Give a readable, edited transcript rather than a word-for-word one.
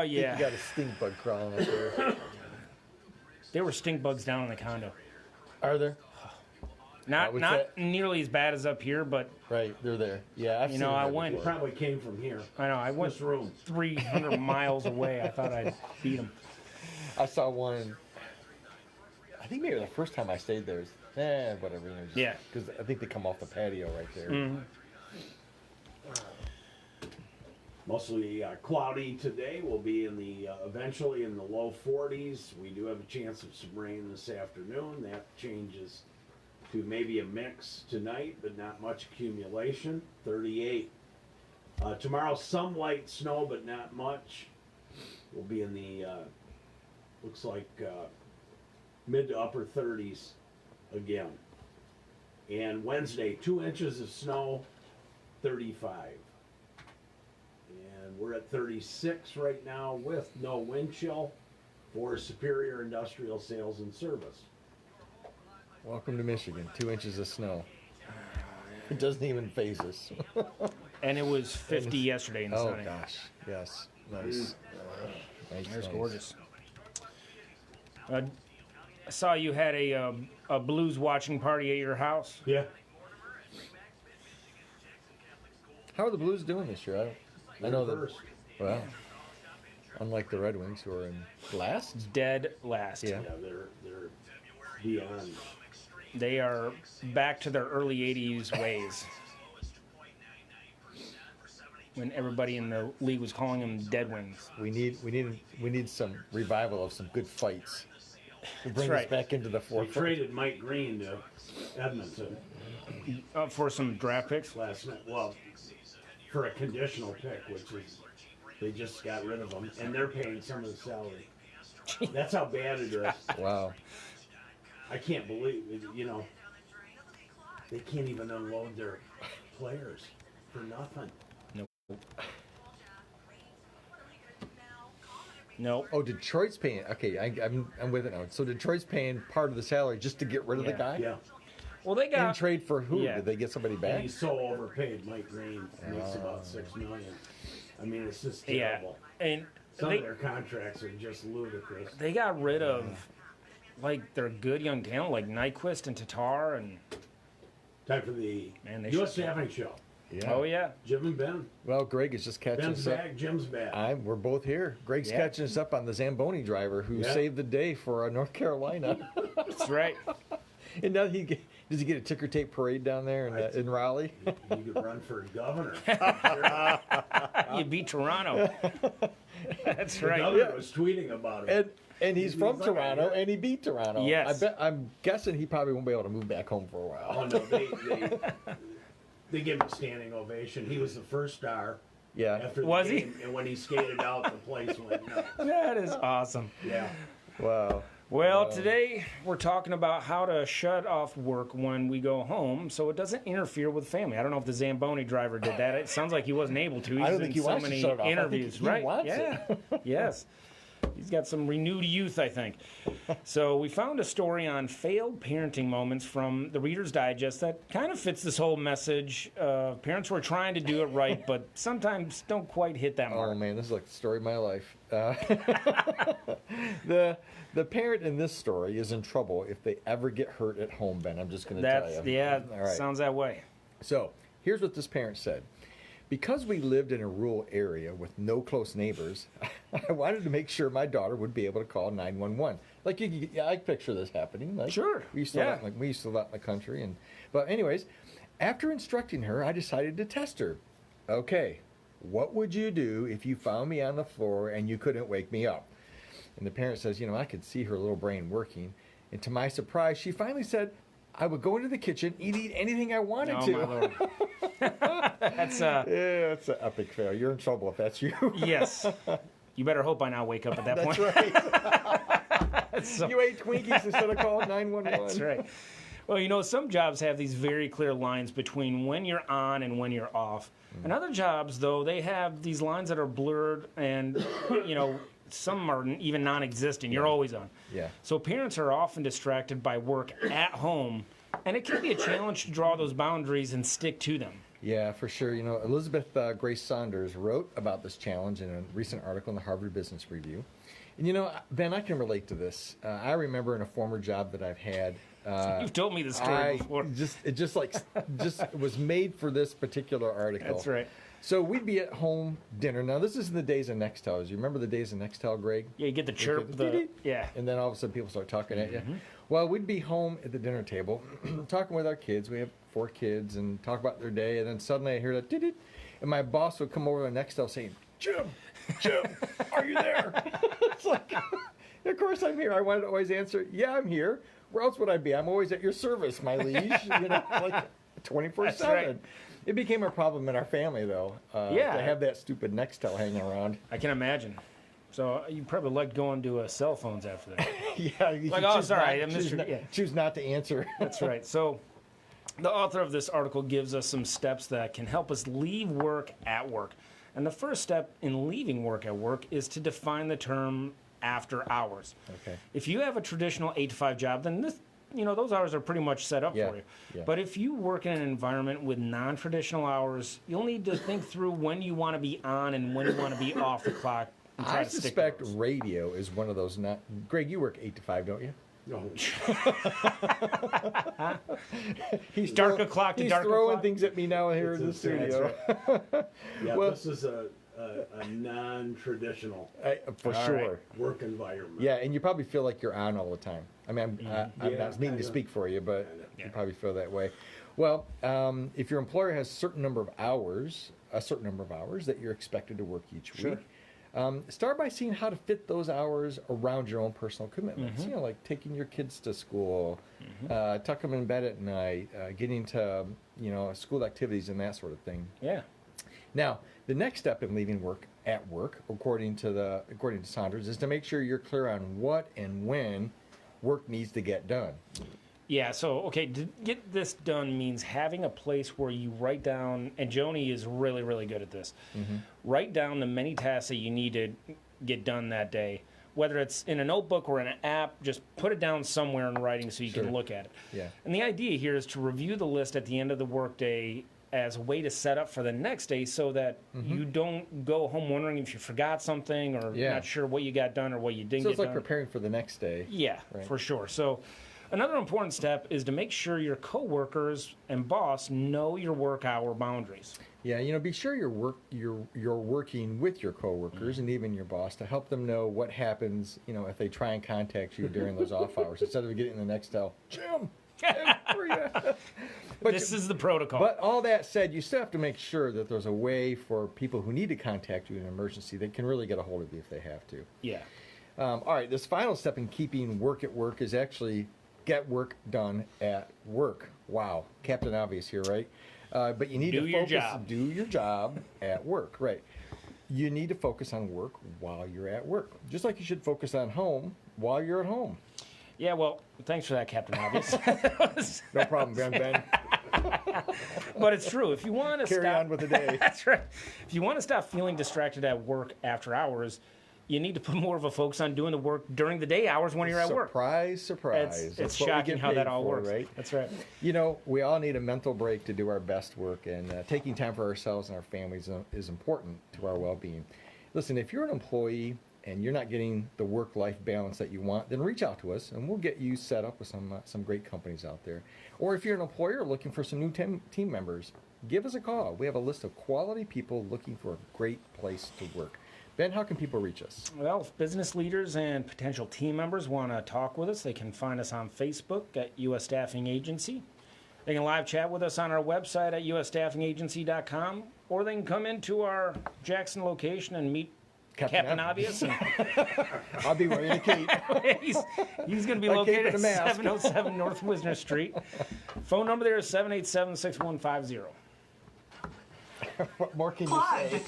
I think yeah. you got a stink bug crawling up there. There were stink bugs down in the condo. Are there? Not what's not that? nearly as bad as up here, but Right, they're there. Yeah, I've You seen know, them I there went- before. Probably came from here. I know I went This room. 300 miles away. I thought I'd beat them. I saw one. I think maybe the first time I stayed there. Whatever. You know, Yeah. Because I think they come off the patio right there. Mostly cloudy today. We'll be in the eventually in the low 40s. We do have a chance of some rain this afternoon. That changes to maybe a mix tonight, but not much accumulation. 38. Tomorrow, some light snow, but not much. We'll be in the looks like mid to upper 30s again. And Wednesday, 2 inches of snow, 35. And we're at 36 right now with no wind chill for Superior Industrial Sales and Service. Welcome to Michigan. 2 inches of snow. It doesn't even phase us. And it was 50 yesterday in the Oh sunny. gosh, yes, nice. Nice, That's nice. gorgeous. I saw you had a blues watching party at your house. Yeah. How are the Blues doing this year? I know that. First. Well, unlike the Red Wings, who are in last. Dead last. Yeah. Yeah, they're beyond. They are back to their early 80s ways. When everybody in the league was calling them Dead Wings. We need some revival of some good fights to bring right. us back into the They forefront. traded Mike Green to Edmonton For some draft picks. last night. Well, for a conditional pick, which is they just got rid of him, and they're paying some of the salary. That's how bad it is. Wow. I can't believe it, you know. They can't even unload their players for nothing. Nope. Oh, Detroit's paying. Okay, I'm with it now. So Detroit's paying part of the salary just to get rid of the Yeah. guy. Yeah, Well, they In got. trade for who? Yeah. Did they get somebody and back? he's so overpaid. Mike Green makes about $6 million. I mean, it's just Yeah. terrible. And Some they, of their contracts are just ludicrous. they got rid of, like, their good young talent, like Nyquist and Tatar. And Time for the Man, they U.S. should- Staffing Show. Yeah. oh, yeah. Jim and Ben. Well, Greg is just catching Ben's us up. back, Jim's back. We're both here. Greg's Yeah. catching us up on the Zamboni driver who Yeah. saved the day for North Carolina. That's right. And now does he get a ticker tape parade down there in Raleigh? You could run for governor. You beat Toronto. That's The right. governor was tweeting about it. And he's from like, Toronto, yeah. and he beat Toronto. Yes. I'm guessing he probably won't be able to move back home for a while. Oh no, they gave him a standing ovation. He was the first star. Yeah. After the Was he? game, and when he skated out, the place went nuts. That is awesome. Yeah. Wow. Well, today we're talking about how to shut off work when we go home so it doesn't interfere with family. I don't know if the Zamboni driver did that. It sounds like he wasn't able to. He's I don't in think he so wants to many shut it off. I think interviews, he right? wants yeah. Yes. He's got some renewed youth, I think. So we found a story on failed parenting moments from the Reader's Digest that kind of fits this whole message. Parents who are trying to do it right, but sometimes don't quite hit that mark. Oh man, this is like the story of my life. The parent in this story is in trouble if they ever get hurt at home, Ben. I'm just going to tell That's you. yeah, All right. sounds that way. So here's what this parent said. Because we lived in a rural area with no close neighbors, I wanted to make sure my daughter would be able to call 911. Like I picture this happening. Like, Sure, We used to yeah. we used to live out in the country, but anyways, after instructing her, I decided to test her. Okay, what would you do if you found me on the floor and you couldn't wake me up? And the parent says, I could see her little brain working, and to my surprise, she finally said, I would go into the kitchen, eat anything I wanted Oh, to. my Lord. That's Yeah, it's an epic fail. You're in trouble if that's you. yes. You better hope I now wake up at that That's point. right. So- You ate Twinkies instead of calling 911. That's right. Well, some jobs have these very clear lines between when you're on and when you're off. And other jobs, though, they have these lines that are blurred and, some are even non-existent. You're always on. Yeah. So parents are often distracted by work at home, and it can be a challenge to draw those boundaries and stick to them. Yeah, for sure. You know, Elizabeth Grace Saunders wrote about this challenge in a recent article in the Harvard Business Review. And you know, Ben, I can relate to this. I remember in a former job that I've had. You've told me the story before. It just was made for this particular article. That's right. So we'd be at home dinner. Now this is in the days of Nextel. You remember the days of Nextel, Greg? Yeah, you get the chirp, yeah. And then all of a sudden people start talking at you. Well, we'd be home at the dinner table talking with our kids. We have 4 kids and talk about their day. And then suddenly I hear that, did it? And my boss would come over to Nextel saying, Jim, are you there? It's like, of course I'm here. I wanted to always answer, yeah, I'm here. Where else would I be? I'm always at your service, my liege. You know, like 24/7. That's right. It became a problem in our family, though. Yeah. To have that stupid Nextel hanging around. I can imagine. So you probably liked going to cell phones after that. Yeah. You Like, choose oh, sorry, not- I missed choose your- not- yeah. Choose not to answer. That's right. So the author of this article gives us some steps that can help us leave work at work. And the first step in leaving work at work is to define the term after hours. Okay. If you have a traditional 8 to 5 job, then those hours are pretty much set up Yeah, for you. yeah. But if you work in an environment with non-traditional hours, you'll need to think through when you want to be on and when you want to be off the clock. And try I to stick to suspect those. radio is one of those. Not Greg, you work 8 to 5, don't you? No. He's Dark o'clock to he's dark throwing o'clock. things at me now here in the It's insane. studio. Yeah, Well- this is a non-traditional For All sure. right. work environment. Yeah, and you probably feel like you're on all the time. I mean, I'm Yeah, not meaning to kinda. speak for you, but Yeah. you probably feel that way. Well, if your employer has a certain number of hours that you're expected to work each Sure. week, start by seeing how to fit those hours around your own personal commitments. You know, like taking your kids to school, tuck them in bed at night, getting to school activities and that sort of thing. Yeah. Now, the next step in leaving work at work, according to Saunders, is to make sure you're clear on what and when work needs to get done. Yeah, so, okay, to get this done means having a place where you write down, and Joni is really, really good at this. Write down the many tasks that you need to get done that day. Whether it's in a notebook or in an app, just put it down somewhere in writing so you Sure. can look at it. Yeah. And the idea here is to review the list at the end of the workday as a way to set up for the next day so that you don't go home wondering if you forgot something or Yeah. not sure what you got done or what you didn't So get it's like done. preparing for the next day. Yeah, Right. for sure. So another important step is to make sure your coworkers and boss know your work hour boundaries. Yeah, be sure you're working with your coworkers and even your boss to help them know what happens, if they try and contact you during those off hours instead of getting the Nextel. Jim, where you at?" But This is the protocol. But all that said, you still have to make sure that there's a way for people who need to contact you in an emergency that can really get a hold of you if they have to. Yeah. All right, this final step in keeping work at work is actually get work done at work. Wow, Captain Obvious here, right? But you need Do to your focus, job. do your job at work, right? You need to focus on work while you're at work, just like you should focus on home while you're at home. Yeah, well, thanks for that, Captain Obvious. No problem, Ben. But it's true. If you want to Carry stop, on with the day. That's right. If you want to stop feeling distracted at work after hours, you need to put more of a focus on doing the work during the day hours when you're at work. Surprise. It's That's what we shocking get how paid that all for, works. right? That's right. We all need a mental break to do our best work, and taking time for ourselves and our families is important to our well-being. Listen, if you're an employee and you're not getting the work-life balance that you want, then reach out to us, and we'll get you set up with some great companies out there. Or if you're an employer looking for some new team members, give us a call. We have a list of quality people looking for a great place to work. Ben, how can people reach us? Well, if business leaders and potential team members want to talk with us, they can find us on Facebook at U.S. Staffing Agency. They can live chat with us on our website at usstaffingagency.com, or they can come into our Jackson location and meet Captain Obvious. And I'll be wearing a cape. he's going to be A cape located and at a mask. 707 North Wisner Street. Phone number there is 787-6150. What more can you say?